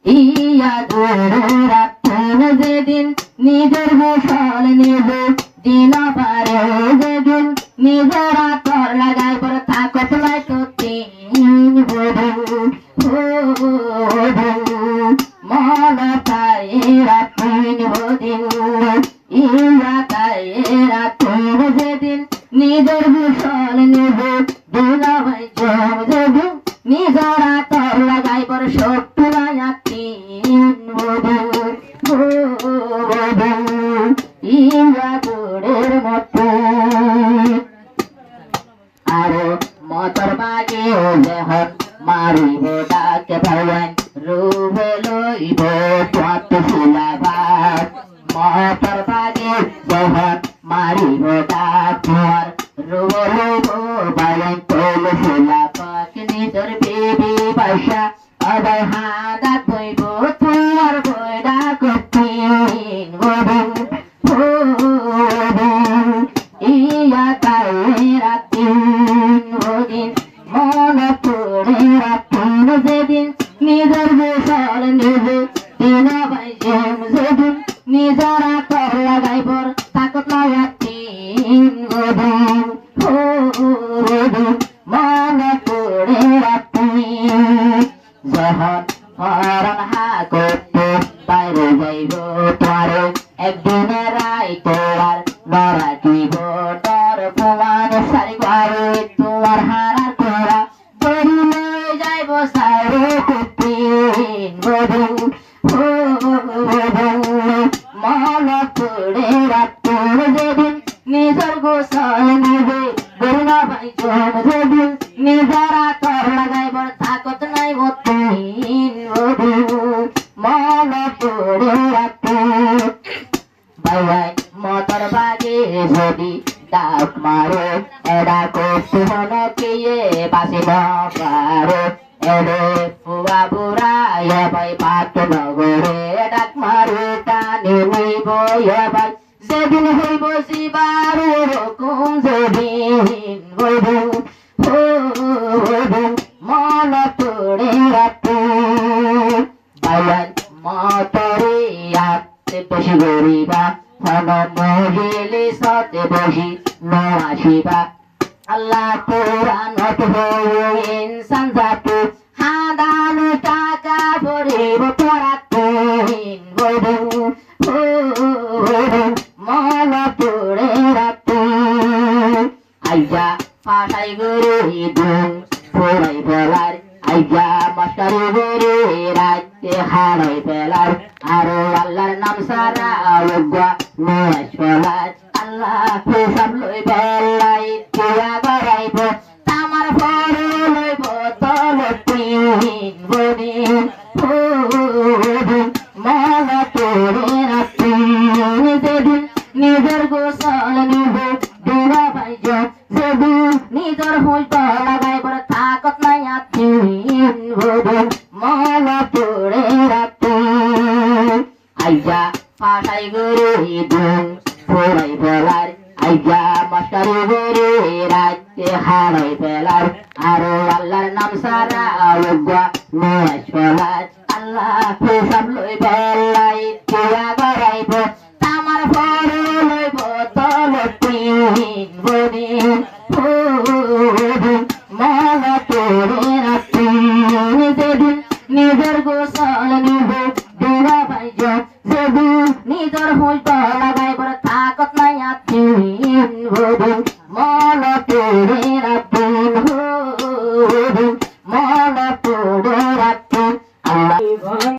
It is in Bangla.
ইয়া দূরা তুমি যেদিন নিজের গোসল নিজে দিন পারে যেদিন নিজের আতর লাগাই পর থাকো তোমায় তো তিন মন তাইরা তিন বদিন ইয়া তাইরা তুমি যেদিন নিজের গোসল নিজে দিন ভাই যেদিন নিজের আতর লাগাই পর সত্যি আরো মতর বাগে যখন মারিব ডাকে ভগবান রূপে লইব পথ ফুলাবার মতর বাগে যখন মারিব ডাক রূপে লইব বালেন তোল ফুলা পাক নিজের বেবি বাসা আবার হাদা কইব তোমার বইডা কঠিন ইয়া তাইরা তিন বদিন মন পড়ে রাখুন যেদিন নিজের গোসল নিজে দিন বাইজেম যেদিন নিজের আতর লাগাইব তাকত নয়া তিন বদিন মন পড়ে রাখুন যখন হরণ হা করতে বাইরে যাইব তোরে একদিনের রায় তোর নরা দিব ডর প্রমাণ সারিবারে তোমার হারা তোরা তরুণে যাইব সারে কুপিন বধু মন পড়ে রাখুন যেদিন নিজের গোসল নিজে গরুনা ভাই যেদিন নিজের আতর লাগাইব থাকত নাই মতিন বধু মন পড়ে রাখুন বাই মতর বাগে যদি ডাক মারো এডা করতে হলো কে বাসি পারো এডে ফুয়া বুড়া ভাই পাট নগরে ডাক মারো টানে হইব ভাই যেদিন হইব শিবার রকম যেদিন বইব মন পড়ে রাখুন বাই মতরে আতে বসে গরিবা মহিলি সতে বসি নশিবা আল্লাহ কোরআন ইনসান জাতু হাদানু টাকা ভরিব পরাতুন বধু মন পড়ে রাখুন আইজা ফাটাই গরু দুন পড়াই ফেলার আইজা মাস্টারি গরু রাজ্যে হারাই ফেলার আরো আল্লাহর নাম সারা আলোগা নয় ফেলার আল্লাহ হিসাব লইব লাই কিয়া গরাইব তামার ফল লইব তল তিন বদিন মন তোরে রাখুন যেদিন নিজের গোসল নিজে দুরা ভাইজ যেদিন নিজের হইত লাগাইব থাকত নাই তিন বদিন মন তোরে রাখুন আইজা ফাটাই গরু দুন পড়াই ফেলার আইজা মাস্টারি গরু রাজ্যে হারাই ফেলার আরো আল্লাহর নাম সারা আলোগা নয় ফেলার আল্লাহ হিসাব লইব লাই কিয়া গরাইব তামার ফল লইব তল তিন বদিন মন পড়ে রাখুন যেদিন নিজের গোসল নিজে দুরা ভাইজ যেদিন নিজের হইত লাগাইব থাকত নাই তিন বদিন মন পড়ে